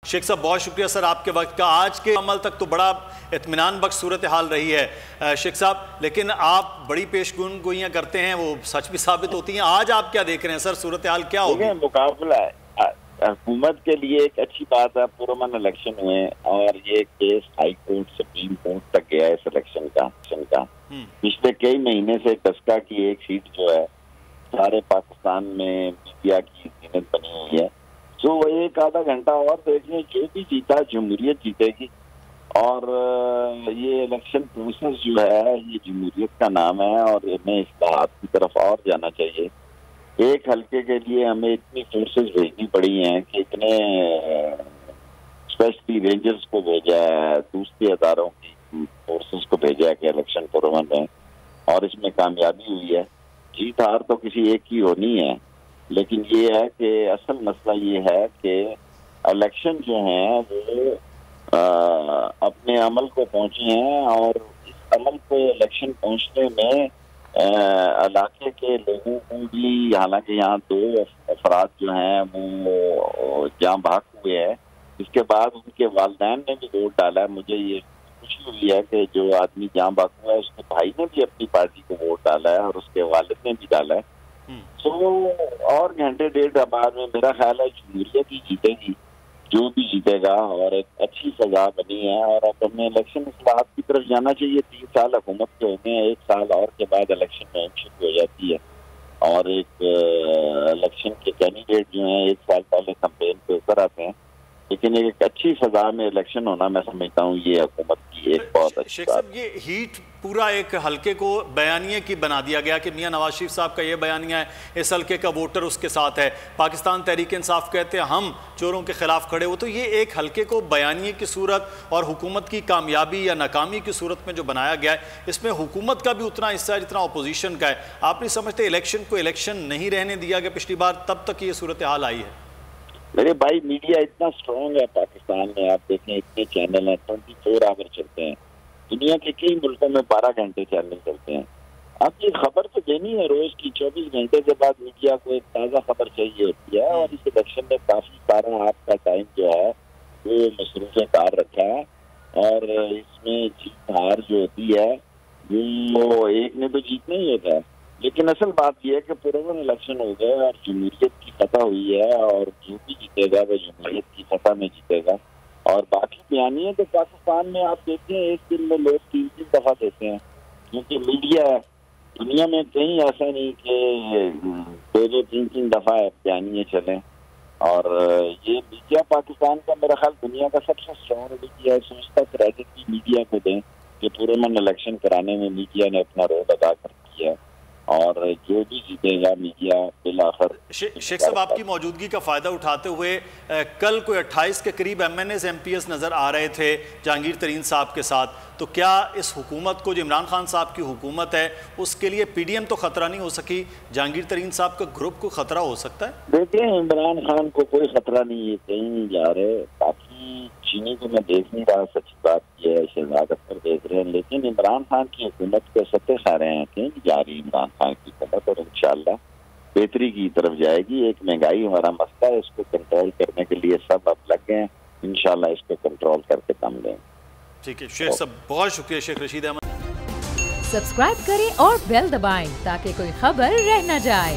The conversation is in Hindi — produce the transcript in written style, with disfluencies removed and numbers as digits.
शेख साहब बहुत शुक्रिया सर आपके वक्त का। आज के अमल तक तो बड़ा इत्मीनान बख्श सूरत हाल रही है शेख साहब, लेकिन आप बड़ी पेशगोइयाँ करते हैं, वो सच भी साबित होती हैं। आज आप क्या देख रहे हैं सर, सूरत हाल क्या होगी? मुकाबला है हुकूमत के लिए एक अच्छी बात है, पुरअमन इलेक्शन हुए और ये case high court supreme court तक गया इस इलेक्शन का। पिछले कई महीने से टस्का की एक सीट जो है सारे पाकिस्तान में मीडिया की जीनत बनी हुई है। तो एक आधा घंटा और देख लें, जो भी जीता जमहूरियत जीतेगी। और ये इलेक्शन प्रोसेस जो है ये जमहूरियत का नाम है और इन्हें इस्लाहात की तरफ और जाना चाहिए। एक हल्के के लिए हमें इतनी फोर्सेस भेजनी पड़ी हैं कि इतने स्पेशली रेंजर्स को भेजा है, दूसरी अदारों की फोर्सेस को भेजा है कि इलेक्शन पुरअमन में, और इसमें कामयाबी हुई है। जीत हार तो किसी एक की होनी है, लेकिन ये है कि असल मसला ये है कि इलेक्शन जो है वो अपने अमल को पहुंचे हैं और इस अमल को इलेक्शन पहुंचने में इलाके के लोगों को भी, हालांकि यहाँ 2 अफराद जो हैं वो जहाँ भाग हुए हैं, इसके बाद उनके वालिदैन ने भी वोट डाला है। मुझे ये खुशी हुई है कि जो आदमी जहाँ भाग हुआ है उसके भाई ने भी अपनी पार्टी को वोट डाला है और उसके वालिद ने भी डाला है। तो और घंटे डेढ़ बाद में मेरा ख्याल है जमहूरियत ही जीतेगी, जो भी जीतेगा, और एक अच्छी सजा बनी है। और अब हमें इलेक्शन इस्लाहात की तरफ जाना चाहिए। 3 साल हुकूमत के हो गए हैं, 1 साल और के बाद इलेक्शन में शुरू हो जाती है और एक इलेक्शन के कैंडिडेट जो हैं 1 साल पहले कैंपेन पे उतर आते हैं। लेकिन एक अच्छी सजा में इलेक्शन होना, मैं समझता हूँ ये हुकूमत की एक बहुत अच्छी शेख साहब, ये हीट पूरा एक हल्के को बयानिए की बना दिया गया कि मियां नवाज शरीफ साहब का ये बयानिया है, इस हल्के का वोटर उसके साथ है। पाकिस्तान तहरीक इंसाफ कहते हैं हम चोरों के खिलाफ खड़े हो। तो ये एक हल्के को बयानिए की सूरत और हुकूमत की कामयाबी या नाकामी की सूरत में जो बनाया गया है, इसमें हुकूमत का भी उतना हिस्सा है जितना अपोजिशन का है। आप नहीं समझते इलेक्शन को इलेक्शन नहीं रहने दिया गया पिछली बार, तब तक ये सूरत हाल आई है? मेरे भाई, मीडिया इतना स्ट्रॉन्ग है पाकिस्तान में, आप देखें इतने चैनल हैं, 24 आवर चलते हैं। दुनिया के कई मुल्कों में 12 घंटे चैनल चलते हैं। अब ये खबर तो देनी है रोज की, 24 घंटे के बाद मीडिया को एक ताज़ा खबर चाहिए होती है। और इस इलेक्शन में काफी सारा आपका टाइम जो है वो मसरूफ़ कार रखा है और इसमें जीत हार जो होती है वो एक ने तो जीतना ही होता है। लेकिन असल बात यह है कि पुरअमन इलेक्शन हो गए और जमहूरियत की फतह हुई है और जो भी जीतेगा वह जमहूरियत की फतह में जीतेगा। और बाकी बयानिए तो पाकिस्तान में आप देखते हैं एक दिन में लोग 3-3 दफा देते हैं, क्योंकि मीडिया दुनिया में कहीं ऐसा नहीं कि 2-3 दफा बयानिए चलें। और ये मीडिया पाकिस्तान का मेरा ख्याल दुनिया का सबसे स्ट्रॉन्ग मीडिया है। सोचता क्रेडिट भी मीडिया को दें कि पुरअमन इलेक्शन कराने में मीडिया ने अपना रोल अदा कर दिया है और जो भी जीतेगा मीडिया बिलाखिर। शेख साहब, आपकी मौजूदगी का फ़ायदा उठाते हुए कल कोई 28 के करीब MNAs MPs नज़र आ रहे थे जहांगीर तरीन साहब के साथ। तो क्या इस हुकूमत को, जो इमरान खान साहब की हुकूमत है, उसके लिए PDM तो ख़तरा नहीं हो सकी, जहांगीर तरीन साहब का ग्रुप को ख़तरा हो सकता है? देखिए, इमरान खान को कोई ख़तरा नहीं है, कहीं नहीं जा रहे। बाकी चीनी को मैं देख नहीं रहा, सच्ची बात यह है, शहजाद अख्तर देख रहे हैं। लेकिन इमरान खान की हुकूमत को सत्ते खा रहे हैं, कहीं नहीं जा रही इमरान खान की हुकूमत, और इंशाल्लाह बेहतरी की तरफ जाएगी। एक महंगाई हमारा मसला है, इसको कंट्रोल करने के लिए सब अब लग गए हैं। इंशाल्लाह इसको कंट्रोल करके दम लेंगे। ठीक है शेख साहब, बहुत शुक्रिया शेख रशीद अहमद। सब्सक्राइब करें और बेल दबाएं ताकि कोई खबर रह न जाए।